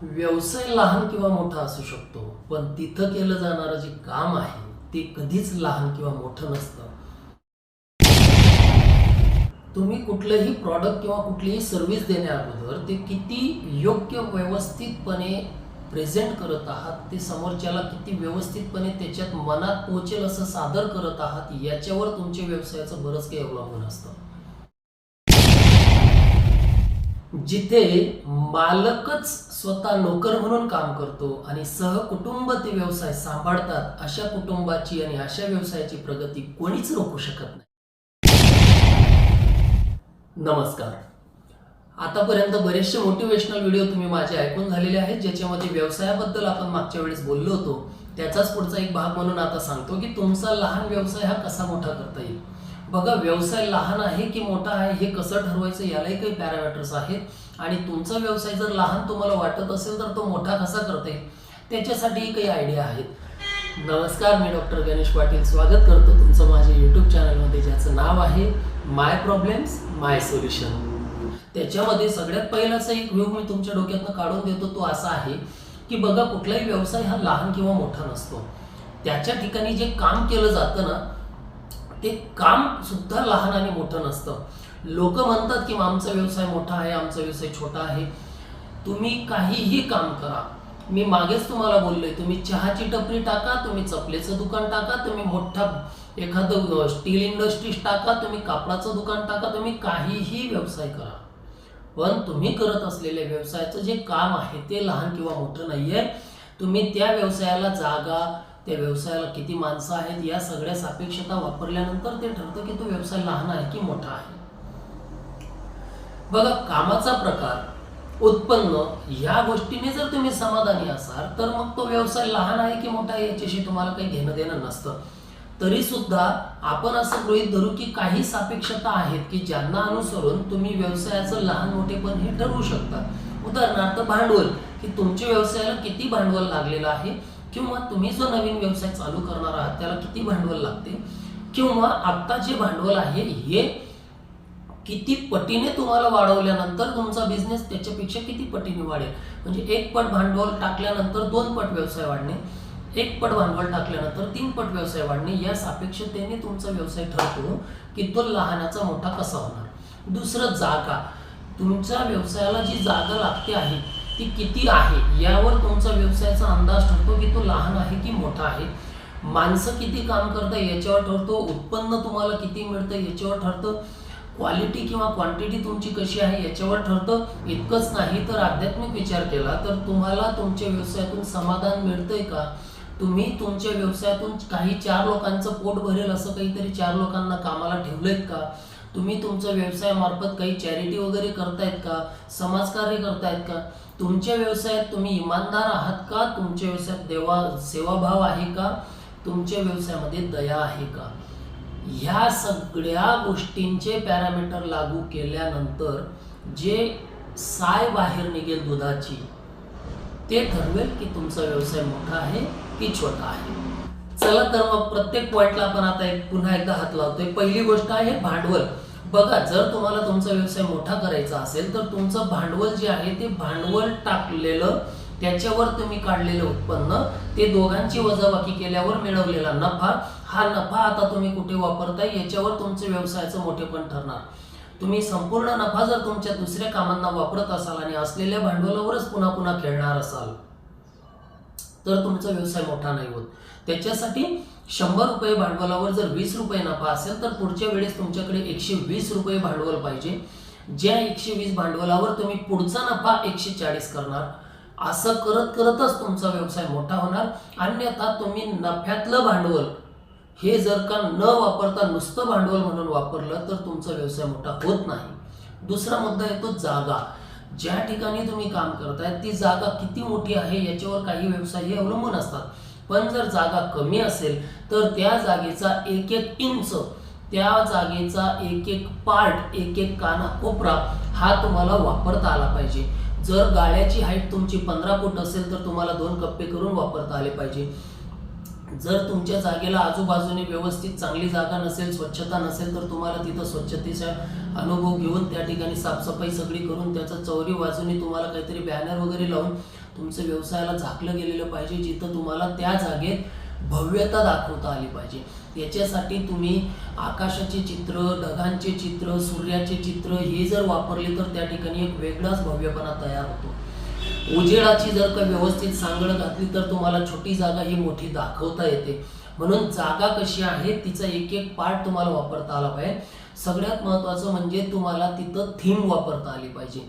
व्यवसाय लहान किंवा मोठा असू शकतो, पण तिथं केलं जाणारं जे काम आहे ते कधीच लहान किंवा मोठं नसतं. तुम्ही कुठलंही प्रॉडक्ट किंवा कुठलीही सर्व्हिस देण्याअगोदर ते किती योग्य व्यवस्थितपणे प्रेझेंट करत आहात, ते समोरच्याला किती व्यवस्थितपणे त्याच्यात मनात पोहोचेल असं सादर करत आहात, याच्यावर तुमच्या व्यवसायाचं बरंच काही अवलंबून असतं. जिथे मालकच स्वतः नोकर म्हणून काम करतो आणि सहकुटुंब ते व्यवसाय सांभाळतात, अशा कुटुंबाची आणि अशा व्यवसायाची प्रगती कोणीच रोखू शकत नाही. नमस्कार. आतापर्यंत बरेचसे मोटिवेशनल व्हिडिओ तुम्ही माझे ऐकून झालेले आहेत, ज्याच्यामध्ये व्यवसायाबद्दल आपण मागच्या वेळेस बोललो होतो. त्याचाच पुढचा एक भाग म्हणून आता सांगतो की तुमचा लहान व्यवसाय हा कसा मोठा करता येईल. बघा, व्यवसाय लहान आहे की मोठा आहे हे कसं ठरवायचं, यालाही काही पॅरामीटर्स आहेत आणि तुमचा व्यवसाय जर लहान तुम्हाला वाटत असेल तर तो मोठा कसा करता येईल त्याच्यासाठीही काही आयडिया आहेत. नमस्कार, मी डॉक्टर गणेश पाटील स्वागत करतो तुमचं माझ्या यूट्यूब चॅनलमध्ये, ज्याचं नाव आहे माय प्रॉब्लेम्स माय सोल्युशन. त्याच्यामध्ये सगळ्यात पहिलाचा एक व्ह्यू मी तुमच्या डोक्यातनं काढून देतो, तो असा आहे की बघा, कुठलाही व्यवसाय हा लहान किंवा मोठा नसतो. त्याच्या ठिकाणी जे काम केलं जातं ना, ते काम सुद्धा लहान आणि मोठं नसतं. लोक म्हणतात की आमचा व्यवसाय मोठा आहे, आमचा व्यवसाय छोटा आहे. तुम्ही काहीही काम करा, मी मागेच तुम्हाला बोललोय, तुम्ही चहाची टपरी टाका, तुम्ही चपलेचं दुकान टाका, तुम्ही मोठा एखादं स्टील इंडस्ट्रीज टाका, तुम्ही कापडाचं दुकान टाका, तुम्ही काहीही व्यवसाय करा, पण तुम्ही करत असलेल्या व्यवसायाचं जे काम आहे ते लहान किंवा मोठं नाहीये. तुम्ही त्या व्यवसायाला जागा, त्या व्यवसायाला किती माणसं आहेत, या सगळ्या सापेक्षता वापरल्यानंतर ते ठरतं की तो व्यवसाय लहान आहे की मोठा आहे. बघा, कामाचा प्रकार, उत्पन्न, या गोष्टीने जर तुम्ही समाधानी असाल तर मग तो व्यवसाय लहान आहे की मोठा आहे याच्याशी तुम्हाला काही घेणं देणं नसतं. तरी सुद्धा आपण असं गृहीत धरू की काही सापेक्षता आहेत की ज्यांना अनुसरून तुम्ही व्यवसायाचं लहान मोठेपण हे ठरवू शकता. उदाहरणार्थ भांडवल, की तुमच्या व्यवसायाला किती भांडवल लागलेलं आहे, किंवा तुम्ही जो नवीन व्यवसाय चालू करणार आहात त्याला किती भांडवल लागते, किंवा आता जे भांडवल आहे हे किती पटीने तुम्हाला वाढवल्यानंतर तुमचा बिझनेस त्याच्यापेक्षा किती पटीने वाढेल. म्हणजे 1 पट भांडवल टाकल्यानंतर 2 पट व्यवसाय वाढणे, 1 पट भांडवल टाकल्यानंतर 3 पट व्यवसाय वाढणे, या सापेक्षतेने तुमचा व्यवसाय ठरतो की तो लहानाचा मोठा कसा होणार. दुसरं, जागा. तुमच्या व्यवसायाला जी जागा लागते आहे ती किती आहे, यावर तुमचा व्यवसायाचा अंदाज ठरतो की तो लहान आहे की मोठा आहे. माणसं किती काम करतात याच्यावर ठरतो, उत्पन्न तुम्हाला किती मिळतं याच्यावर ठरतं, क्वालिटी किंवा क्वांटिटी तुमची कशी आहे याच्यावर ठरतं. इतकंच नाही तर आध्यात्मिक विचार केला तर तुम्हाला तुमच्या व्यवसायातून समाधान मिळतंय का, तुम्ही तुमच्या व्यवसायातून काही 4 लोकांचं पोट भरेल असं काहीतरी 4 लोकांना कामाला ठेवलंय का, तुम्ही तुमच्या व्यवसायामार्फत काही चॅरिटी वगैरे करतायत का, समाजकार्य करतायत का, तुमच्या व्यवसायात तुम्ही इमानदार आहात का, तुमच्या व्यवसायात सेवाभाव आहे का, तुमच्या व्यवसायामध्ये दया आहे का. ह्या सगळ्या गोष्टींचे पॅरामीटर लागू केल्यानंतर जे साय बाहेर निघेल दुधाची, ते ठरवेल की तुमचा व्यवसाय मोठा आहे की छोटा आहे. चला तर मग प्रत्येक पॉइंटला आपण आता पुन्हा एकदा हात लावतोय. पहिली गोष्ट आहे भांडवल. बघा, जर तुम्हाला तुमचा व्यवसाय मोठा करायचा असेल तर तुमचं भांडवल जे आहे ते भांडवल टाकलेलं, त्याच्यावर तुम्ही काढलेलं उत्पन्न, ते दोघांची वजाबाकी केल्यावर मिळवलेला नफा, हा नफा आता तुम्ही कुठे वापरताय याच्यावर तुमचं व्यवसायाचं मोठेपण ठरणार. तुम्ही संपूर्ण नफा जर तुमच्या दुसऱ्या कामांना वापरत असाल आणि असलेल्या भांडवलावरच पुन्हा पुन्हा खेळणार असाल तर तुमचा व्यवसाय मोठा नाही होत. त्याच्यासाठी 100 रुपये भांडवलावर जर 20 रुपये नफा असेल तर पुढच्या वेळेस तुमच्याकडे 120 रुपये भांडवल पाहिजे. ज्या 120 भांडवलावर तुम्ही पुढचा नफा 140 करणार. असं करत करतच तुमचा व्यवसाय मोठा होणार. अन्यथा तुम्ही नफ्यातलं भांडवल हे जर का न वापरता नुसतं भांडवल म्हणून वापरलं तर तुमचा व्यवसाय मोठा होत नाही. दुसरा मुद्दा येतो जागा. ज्या ठिकाणी तुम्ही काम करताय ती जागा किती मोठी आहे याच्यावर काही व्यवसाय हे अवलंबून असतात. पण जर जागा कमी असेल तर त्या जागेचा 1-1 इंच, त्या जागेचा 1-1 पार्ट, 1-1 कानाकोपरा हा तुम्हाला वापरता आला पाहिजे. जर गाळ्याची हाईट तुमची 15 फूट असेल तर तुम्हाला 2 कप्पे करून वापरता आले पाहिजे. जर तुमच्या जागेला आजूबाजूने व्यवस्थित चांगली जागा नसेल, स्वच्छता नसेल तर तुम्हाला तिथं स्वच्छतेचा अनुभव घेऊन त्या ठिकाणी साफसफाई सगळी करून त्याचा चौरी बाजूने तुम्हाला काहीतरी बॅनर वगैरे लावून तुमचं व्यवसायाला झाकलं गेलेलं पाहिजे, जिथं तुम्हाला त्या जागेत भव्यता दाखवता आली पाहिजे. याच्यासाठी तुम्ही आकाशाचे चित्र, ढगांचे चित्र, सूर्याचे चित्र हे जर वापरले तर त्या ठिकाणी एक वेगळाच भव्यपणा तयार होतो. उजेडाची जर का व्यवस्थित सांगड घातली तर तुम्हाला छोटी जागा ही मोठी दाखवता येते. म्हणून जागा कशी आहे तिचा एक एक पार्ट तुम्हाला वापरता आला पाहिजे. सगळ्यात महत्त्वाचं म्हणजे तुम्हाला तिथं थीम वापरता आली पाहिजे.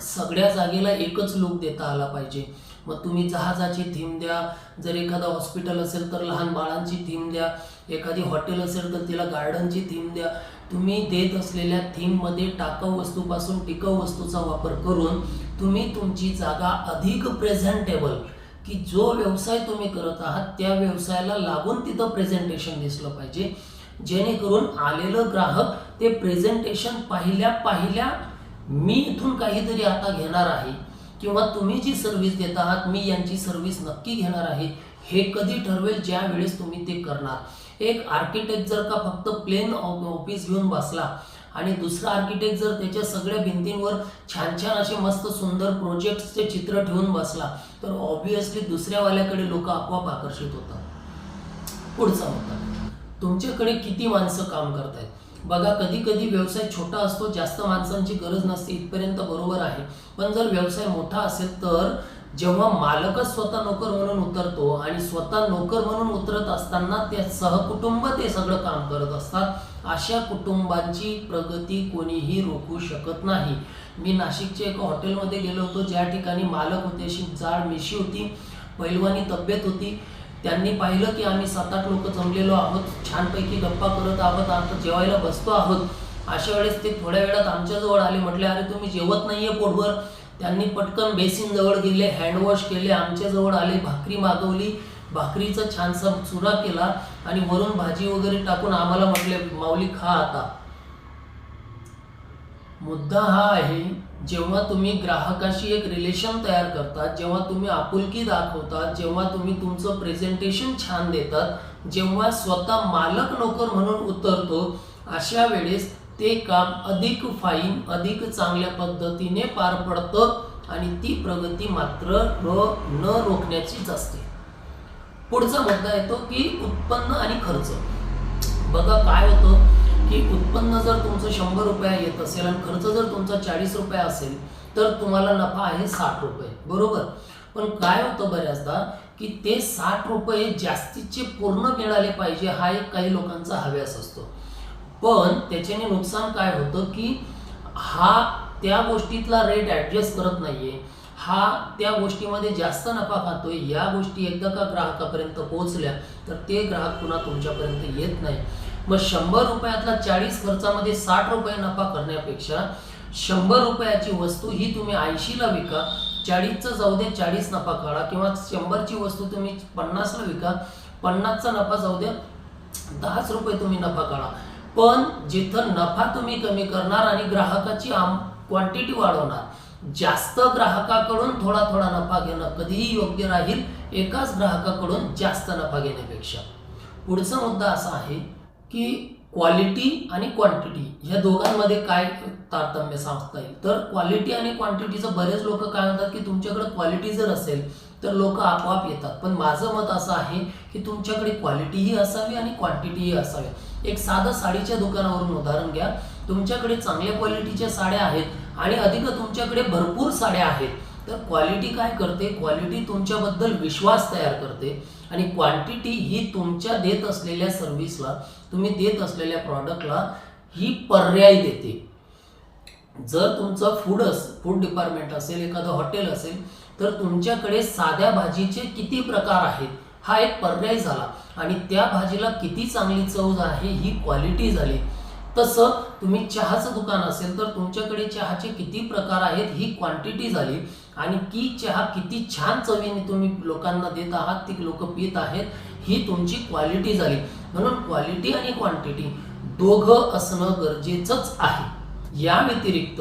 सगळ्या जागेला एकच लुक देता आला पाहिजे. मग तुम्ही जहाजाची थीम द्या, जर एखादा हॉस्पिटल असेल तर लहान बाळांची थीम द्या, एखादी हॉटेल असेल तर तिला गार्डनची थीम द्या. तुम्ही देत असलेल्या थीममध्ये टाकाऊ वस्तूपासून टिकाऊ वस्तूचा वापर करून तुम्ही तुमची जागा अधिक प्रेझेंटेबल, की जो व्यवसाय तुम्ही करत आहात त्या व्यवसायाला लागून तिथं प्रेझेंटेशन दिसलं पाहिजे, जेणेकरून आलेलं ग्राहक ते प्रेझेंटेशन पाहिल्या मी इथून काहीतरी आता घेणार आहे, किंवा तुम्ही जी सर्व्हिस देत आहात मी यांची सर्व्हिस नक्की घेणार आहे, हे कधी ठरवेल ज्या वेळेस तुम्ही ते करणार. एक आर्किटेक्ट जर का फक्त प्लेन ऑफिस घेऊन बसला आणि दुसरा आर्किटेक्ट जर त्याच्या सगळ्या भिंतींवर छान छान असे मस्त सुंदर प्रोजेक्ट्सचे चित्र ठेवून बसला तर ऑब्विसली दुसऱ्यावाल्याकडे लोक आपोआप आकर्षित होतात. पुढचा मुद्दा, तुमच्याकडे किती माणसं काम करतायत. बघा, कधी कधी व्यवसाय छोटा असतो, जास्त माणसांची गरज नसते, इथपर्यंत बरोबर आहे. पण जर व्यवसाय मोठा असेल तर जेव्हा मालकच स्वतः नोकर म्हणून उतरतो आणि स्वतः नोकर म्हणून उतरत असताना त्या सहकुटुंब ते सगळं काम करत असतात, अशा कुटुंबांची प्रगती कोणीही रोखू शकत नाही. मी नाशिकच्या एका हॉटेलमध्ये गेलो होतो, ज्या ठिकाणी मालक होते, अशी जाड मिशी होती, पैलवानी तब्येत होती. त्यांनी पाहिलं की आम्ही 7-8 लोक जमलेलो आहोत, छानपैकी गप्पा करत आहोत, आता जेवायला बसतो आहोत. अशा वेळेस ते थोड्या वेळात आमच्याजवळ आले, म्हटले अरे तुम्ही जेवत नाहीये पोटभर. त्यांनी पटकन बेसिन जवळ गेले, हँडवॉश केले, आमच्याजवळ आले, भाकरी मागवली, भाकरीचा छानसा चुरा केला आणि वरून भाजी वगैरे टाकून आम्हाला म्हटले माऊली खा आता. मुद्दा हा आहे, जेव्हा तुम्ही ग्राहकाशी एक रिलेशन तयार करतात, जेव्हा तुम्ही आपुलकी दाखवतात, जेव्हा तुम्ही तुमचं प्रेझेंटेशन छान देतात, जेव्हा स्वतः मालक नोकर म्हणून उतरतो, अशा वेळेस ते काम अधिक फाईन, अधिक चांगल्या पद्धतीने पार पडतं आणि ती प्रगती मात्र न रोखण्याचीच असते. पुढचा मुद्दा येतो की उत्पन्न आणि खर्च. बघा काय होतं की उत्पन्न जर तुमचं 100 रुपये येत असेल आणि खर्च जर तुमचा 40 रुपये असेल तर तुम्हाला नफा आहे 60 रुपये, बरोबर. पण काय होतं बऱ्याचदा की ते 60 रुपये जास्तीचे पूर्ण मिळाले पाहिजे हा एक काही लोकांचा हव्यास असतो. पण त्याच्याने नुकसान काय होतं की हा त्या गोष्टीतला रेट ॲडजस्ट करत नाहीये, हा त्या गोष्टीमध्ये जास्त नफा खातोय. या गोष्टी एकदा का ग्राहकापर्यंत पोहोचल्या तर ते ग्राहक पुन्हा तुमच्यापर्यंत येत नाही. मग 100 रुपयातला 40 खर्चामध्ये 60 रुपये नफा करण्यापेक्षा 100 रुपयाची वस्तू ही तुम्ही 80ला विका, 40चं जाऊ दे, 40 नफा काढा, किंवा 100ची वस्तू तुम्ही 50ला विका, 50चा नफा जाऊ द्या, 10 रुपये तुम्ही नफा काढा. पण जिथं नफा तुम्ही कमी करणार आणि ग्राहकाची क्वांटिटी वाढवणार, जास्त ग्राहकाकडून थोडा थोडा नफा घेणं कधीही योग्य राहील एकाच ग्राहकाकडून जास्त नफा घेण्यापेक्षा. पुढचा मुद्दा असा आहे की क्वालिटी आणि क्वांटिटी या दोघांमध्ये काय तारतम्य सांगता येईल. तर क्वालिटी आणि क्वांटिटीचं बरेच लोक काय म्हणतात की तुमच्याकडे क्वालिटी जर असेल तर लोक आपोआप येतात. पण माझं मत असं आहे की तुमच्याकडे क्वालिटीही असावी आणि क्वांटिटीही असावी. एक साधं साडीच्या दुकानावरून उदाहरण घ्या. तुमच्याकडे चांगल्या क्वालिटीच्या साड्या आहेत आणि अधिक तुमच्याकडे भरपूर साड्या आहेत, तर क्वालिटी काय करते, क्वालिटी तुमच्याबद्दल विश्वास तयार करते आणि क्वांटिटी ही तुमच्या देत असलेल्या सर्व्हिसला, तुम्ही देत असलेल्या प्रॉडक्टला ही पर्याय देते. जर तुमचं फूड डिपार्टमेंट असेल, एखादं हॉटेल असेल, तर तुमच्याकडे साध्या भाजीचे किती प्रकार आहेत हा एक पर्याय झाला आणि त्या भाजीला किती चांगली चव आहे ही क्वालिटी झाली. तसं तुम्ही चहाचं दुकान असेल तर तुमच्याकडे चहाचे किती प्रकार आहेत ही क्वांटिटी झाली आणि की चहा किती छान चवीने तुम्ही लोकांना देत आहात, ती लोक पित आहेत, ही तुमची क्वालिटी झाली. म्हणून क्वालिटी आणि क्वांटिटी दोघं असणं गरजेचंच आहे. या व्यतिरिक्त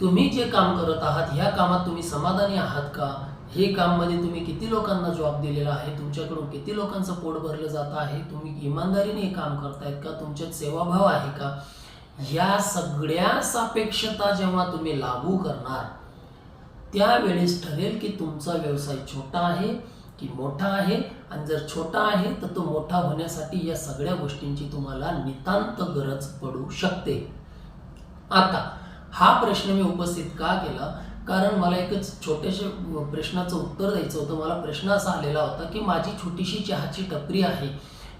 तुम्ही जे काम करत आहात ह्या कामात तुम्ही समाधानी आहात का, हे काममध्ये तुम्ही किती लोकांना जॉब दिलेला आहे, तुमच्याकडून किती लोकांचं पोट भरलं जात आहे, तुम्ही इमानदारीने हे काम करतायत का, तुमच्यात सेवाभाव आहे का, या सगळ्या सापेक्षता जेव्हा तुम्ही लागू करणार त्यावेळेस ठरेल की तुमचा व्यवसाय छोटा आहे की मोठा आहे, आणि जर छोटा आहे तर तो मोठा होण्यासाठी या सगळ्या गोष्टींची तुम्हाला नितांत गरज पडू शकते. आता हा प्रश्न मी उपस्थित का केला, कारण मला एकच छोट्याशा प्रश्नाचं उत्तर द्यायचं होतं. मला प्रश्न असा आलेला होता की माझी छोटीशी चहाची टपरी आहे,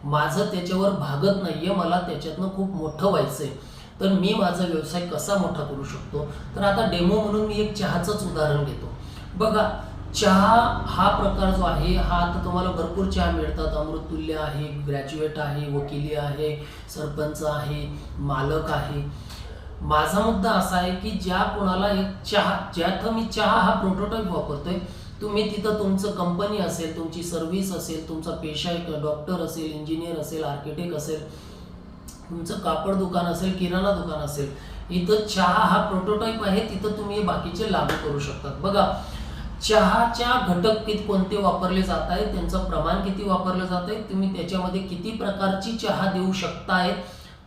माझं त्याच्यावर भागत नाहीये, मला त्याच्यातनं खूप मोठं व्हायचंय, तर मी माझा व्यवसाय कसा मोठा करू शकतो. तर आता डेमो म्हणून मी एक चहाचंच उदाहरण घेतो. बघा, चहा हा प्रकार जो आहे, हा आता तुम्हाला भरपूर चहा मिळतात. अमृततुल्य आहे, ग्रॅज्युएट आहे, वकिली आहे, सरपंच आहे, मालक आहे. माझा मुद्दा असा आहे की ज्या कोणाला एक चहा, ज्यात मी चहा हा प्रोटोटाईप वापरतोय, तुम्ही तिथं तुमचं कंपनी असेल, तुमची सर्व्हिस असेल, तुमचा पेशा एक डॉक्टर असेल, इंजिनियर असेल, आर्किटेक्ट असेल, तुमचं कापड दुकान असेल, किराणा दुकान असेल, इथं चहा हा प्रोटोटाईप आहे, तिथं तुम्ही बाकीचे लागू करू शकतात. बघा, चहाच्या घटक कोणते वापरले जात आहेत, त्यांचं प्रमाण किती वापरलं जात आहे, तुम्ही त्याच्यामध्ये किती प्रकारची चहा देऊ शकताय,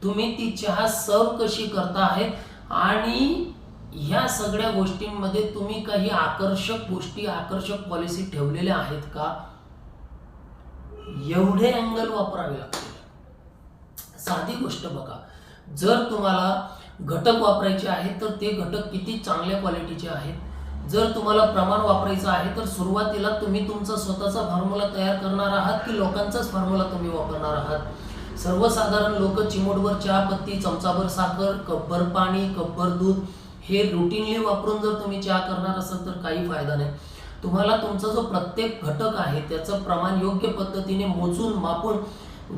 तुम्ही ती चहा सर्व कशी करताय, आणि ह्या सगळ्या गोष्टींमध्ये तुम्ही काही आकर्षक गोष्टी, आकर्षक पॉलिसी ठेवलेल्या आहेत का, एवढे अँगल वापरावे लागतील. साधी गोष्ट बघा, जर तुम्हाला घटक वापरायचे आहेत तर ते घटक किती चांगल्या क्वालिटीचे आहेत. जर तुम्हाला प्रमाण वापरायचं आहे तर सुरुवातीला तुम्ही तुमचा स्वतःचा फॉर्म्युला तयार करणार आहात की लोकांचाच फॉर्म्युला तुम्ही वापरणार आहात. सर्वसाधारण लोक चिमूटभर चहापत्ती, चमचाभर साखर, कपभर पाणी, कपभर दूध हे रुटीनली वापरून जर तुम्ही चहा करणार असाल तर काही फायदा नाही. तुम्हाला तुमचा जो प्रत्येक घटक आहे त्याचं प्रमाण योग्य पद्धतीने मोजून मापून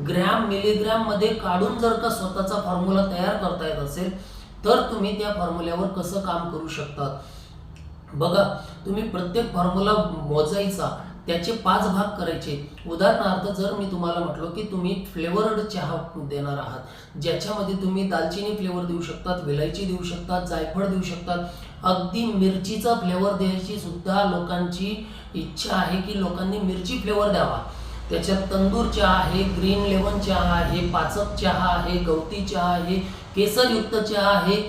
ग्रॅम मिलीग्रॅम मध्ये काढून जर का स्वतःचा फॉर्म्युला तयार करता येत असेल तर तुम्ही त्या फॉर्म्युल्यावर कसं काम करू शकतात. बघा, तुम्ही प्रत्येक फॉर्म्युला मोजायचा, त्याचे 5 भाग करायचे. उदाहरणार्थ जर मी तुम्हाला म्हटलो की तुम्ही फ्लेवर्ड चहा देणार आहात, ज्याच्यामध्ये तुम्ही दालचिनी फ्लेवर देऊ शकतात, विलायची देऊ शकतात, जायफळ देऊ शकतात, अगदी मिरचीचा फ्लेवर द्यायची सुद्धा लोकांची इच्छा आहे की लोकांनी मिरची फ्लेवर द्यावा. त्याच्यात तंदूर चहा आहे, ग्रीन लेमन चहा आहे, पाचक चहा आहे, गवती चहा आहे, केसरयुक्त चहा आहे,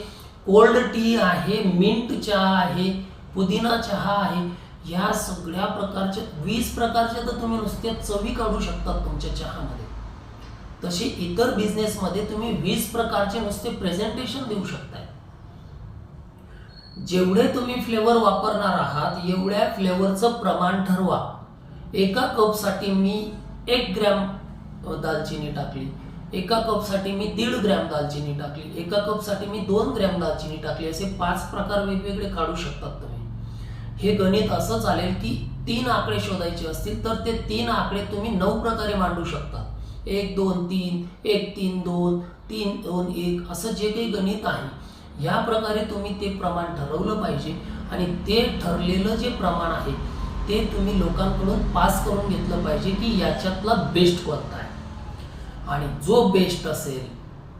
कोल्ड टी आहे, मिंट चहा आहे, पुदिना चहा आहे. या सगळ्या प्रकारचे 20 प्रकारचे तर तुम्ही नुसते चवी काढू शकता तुमच्या चहामध्ये. तसे इतर बिझनेसमध्ये तुम्ही 20 प्रकारचे नुसते प्रेझेंटेशन देऊ शकताय. जेवढे तुम्ही फ्लेवर वापरणार आहात एवढ्या फ्लेवरचं प्रमाण ठरवा. एका कपसाठी मी 1 ग्रॅम दालचिनी टाकली, एका कपसाठी मी 1.5 ग्रॅम दालचिनी टाकली, एका कपसाठी मी 2 ग्रॅम दालचिनी टाकली, असे 5 प्रकार वेगवेगळे काढू शकतात तुम्ही. हे गणित असं चालेल की 3 आकडे शोधायचे असतील तर ते 3 आकडे तुम्ही 9 प्रकारे मांडू शकता. 1 2 3, 1 3 2, 3 2 1 असं जे काही गणित आहे या प्रकारे तुम्ही ते प्रमाण ठरवलं पाहिजे. आणि ते ठरलेलं जे प्रमाण आहे ते तुम्ही लोकांकडून पास करून घेतलं पाहिजे की याच्यातला बेस्ट कोणता आहे, आणि जो बेस्ट असेल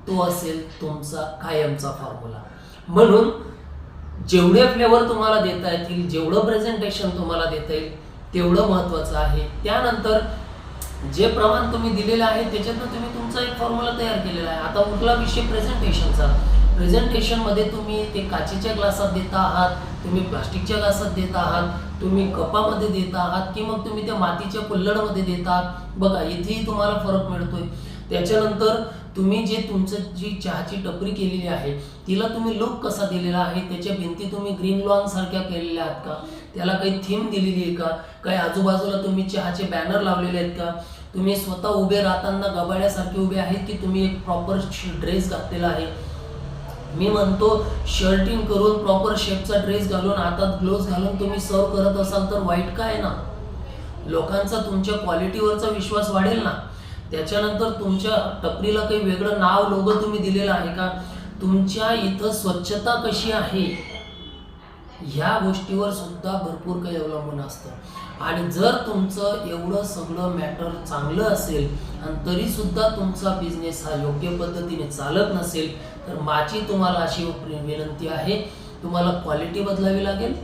तो असेल तुमचा कायमचा फॉर्म्युला. म्हणून जेवढे फ्लेवर तुम्हाला देता येतील, जेवढं प्रेझेंटेशन तुम्हाला देता येईल तेवढं महत्त्वाचं आहे. त्यानंतर जे प्रमाण तुम्ही दिलेलं आहे त्याच्यातनं तुम्ही तुमचा एक फॉर्म्युला तयार केलेला आहे. आता उरला विषय प्रेझेंटेशनचा. प्रेझेंटेशनमध्ये तुम्ही ते काचेच्या ग्लासात देता आहात, तुम्ही प्लास्टिकच्या ग्लासात देता आहात, तुम्ही कपामध्ये देता आहात की मग तुम्ही त्या मातीच्या कुल्हडमध्ये देता आहात, बघा इथेही तुम्हाला फरक मिळतोय. त्याच्यानंतर तुम्ही जे तुमचं जी चहाची टपरी केलेली आहे तिला तुम्ही लुक कसा दिलेला आहे, त्याच्या भिंती तुम्ही ग्रीन लॉन सारख्या केलेल्या आहेत का, त्याला काही थीम दिलेली आहे का, काही आजूबाजूला तुम्ही चहाचे बॅनर लावलेले आहेत का, तुम्ही स्वतः उभे राहताना गबाड्यासारखे उभे आहेत की तुम्ही एक प्रॉपर ड्रेस घातलेला आहे. मी म्हणतो शर्टिंग करून प्रॉपर शेपचा ड्रेस घालून हातात ग्लोव्ज घालून तुम्ही सर्व करत असाल तर वाईट काय ना, लोकांचा तुमच्या क्वालिटीवरचा विश्वास वाढेल ना. त्याच्यानंतर तुमच्या टपरीला काही वेगळं नाव लोगो तुम्ही दिलेलं आहे का, तुमच्या इथं स्वच्छता कशी आहे, ह्या गोष्टीवर सुद्धा भरपूर काही अवलंबून असतं. आणि जर तुमचं एवढं सगळं मॅटर चांगलं असेल आणि तरी सुद्धा तुमचा बिझनेस हा योग्य पद्धतीने चालत नसेल तर माझी तुम्हाला अशी विनंती आहे, तुम्हाला क्वालिटी बदलावी लागेल,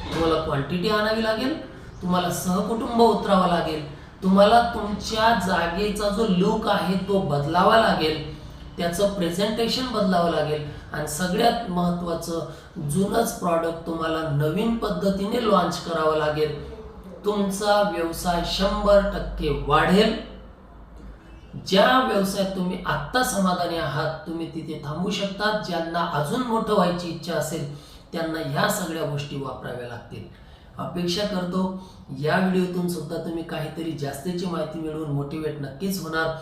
तुम्हाला क्वांटिटी आणावी लागेल, तुम्हाला सहकुटुंब उतरावं लागेल, तुम्हाला तुमच्या जागेचा जो लुक आहे तो बदलावा लागेल, त्याचं प्रेझेंटेशन बदलावं लागेल. आणि सगळ्यात महत्त्वाचं जुनंच प्रॉडक्ट तुम्हाला नवीन पद्धतीने लॉन्च करावं लागेल. तुमचा व्यवसाय 100% वाढेल. ज्या व्यवसायात तुम्ही आत्ता समाधानी आहात तुम्ही तिथे थांबू शकता. ज्यांना अजून मोठं व्हायची इच्छा असेल त्यांना ह्या सगळ्या गोष्टी वापराव्या लागतील. अपेक्षा करतो या व्हिडिओतून सुद्धा तुम्ही काहीतरी जास्तीची माहिती मिळवून मोटिवेट नक्कीच होणार.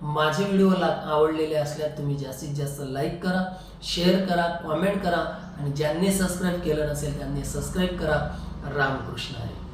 माझे व्हिडिओ आवडलेले असल्यास तुम्ही जास्तीत जास्त लाईक करा, शेअर करा, कॉमेंट करा आणि ज्यांनी सबस्क्राईब केलं नसेल त्यांनी सबस्क्राईब करा. रामकृष्ण हरी.